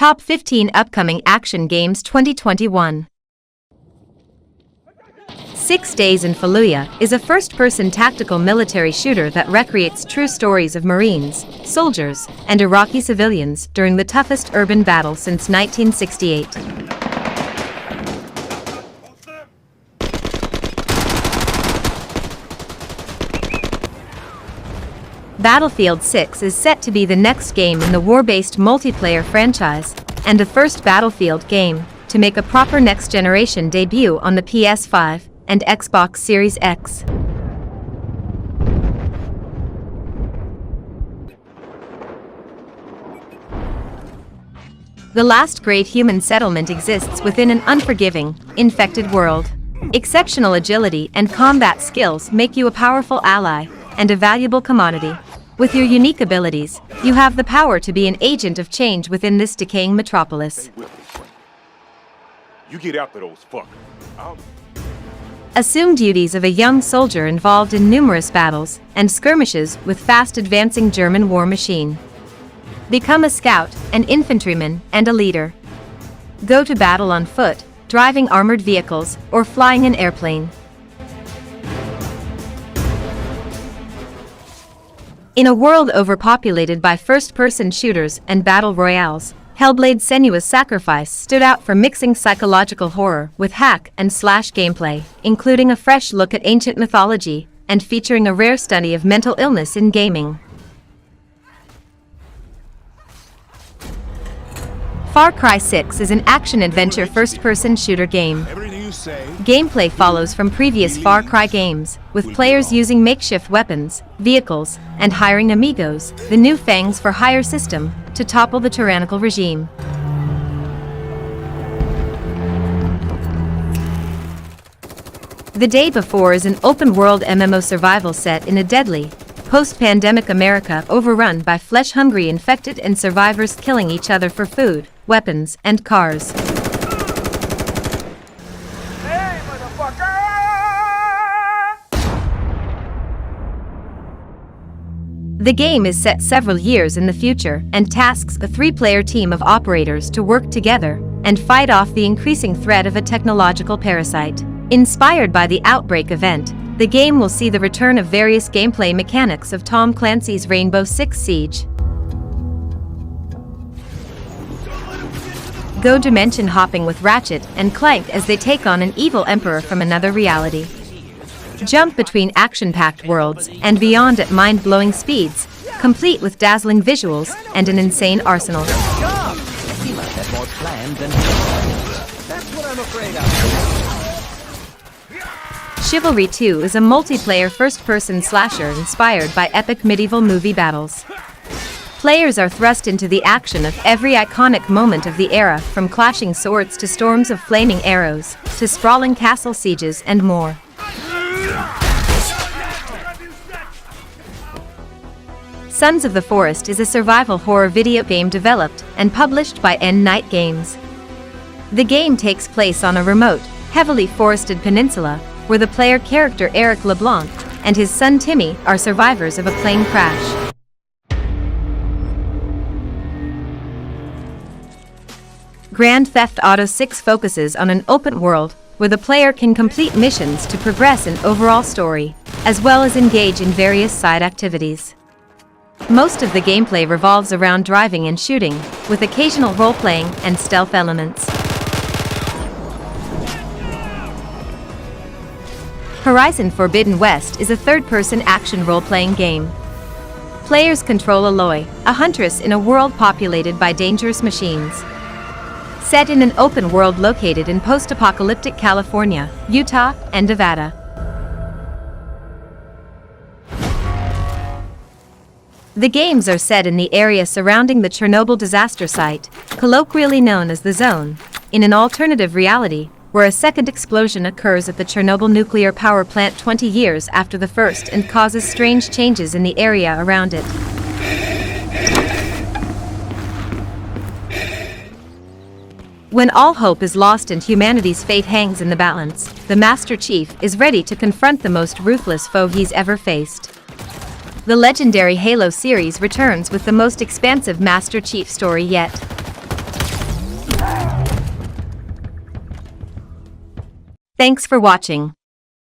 Top 15 Upcoming Action Games 2021. 6 Days in Fallujah is a first-person tactical military shooter that recreates true stories of Marines, soldiers, and Iraqi civilians during the toughest urban battle since 1968. Battlefield 6 is set to be the next game in the war-based multiplayer franchise, and the first Battlefield game to make a proper next-generation debut on the PS5 and Xbox Series X. The last great human settlement exists within an unforgiving, infected world. Exceptional agility and combat skills make you a powerful ally and a valuable commodity. With your unique abilities, you have the power to be an agent of change within this decaying metropolis. You get after those fuckers. Assume duties of a young soldier involved in numerous battles and skirmishes with fast-advancing German war machine. Become a scout, an infantryman, and a leader. Go to battle on foot, driving armored vehicles, or flying an airplane. In a world overpopulated by first-person shooters and battle royales, Hellblade Senua's Sacrifice stood out for mixing psychological horror with hack-and-slash gameplay, including a fresh look at ancient mythology and featuring a rare study of mental illness in gaming. Far Cry 6 is an action-adventure first-person shooter game. Gameplay follows from previous Far Cry games, with players using makeshift weapons, vehicles, and hiring amigos, the new Fangs for Hire system, to topple the tyrannical regime. The Day Before is an open-world MMO survival set in a deadly, post-pandemic America overrun by flesh-hungry infected and survivors killing each other for food, weapons, and cars. Hey, motherfucker! The game is set several years in the future and tasks a 3-player team of operators to work together and fight off the increasing threat of a technological parasite. Inspired by the Outbreak event, the game will see the return of various gameplay mechanics of Tom Clancy's Rainbow Six Siege. Go dimension hopping with Ratchet and Clank as they take on an evil emperor from another reality. Jump between action-packed worlds and beyond at mind-blowing speeds, complete with dazzling visuals and an insane arsenal. He must have more planned than that's what I'm afraid of. Chivalry 2 is a multiplayer first-person slasher inspired by epic medieval movie battles. Players are thrust into the action of every iconic moment of the era, from clashing swords to storms of flaming arrows, to sprawling castle sieges and more. Sons of the Forest is a survival horror video game developed and published by N Night Games. The game takes place on a remote, heavily forested peninsula, where the player character Eric LeBlanc and his son Timmy are survivors of a plane crash. Grand Theft Auto 6 focuses on an open world where the player can complete missions to progress an overall story, as well as engage in various side activities. Most of the gameplay revolves around driving and shooting, with occasional role-playing and stealth elements. Horizon Forbidden West is a third-person action role-playing game. Players control Aloy, a huntress in a world populated by dangerous machines. Set in an open world located in post-apocalyptic California, Utah, and Nevada. The games are set in the area surrounding the Chernobyl disaster site, colloquially known as the Zone, in an alternative reality, where a second explosion occurs at the Chernobyl nuclear power plant 20 years after the first and causes strange changes in the area around it. When all hope is lost and humanity's fate hangs in the balance, the Master Chief is ready to confront the most ruthless foe he's ever faced. The legendary Halo series returns with the most expansive Master Chief story yet. Thanks for watching.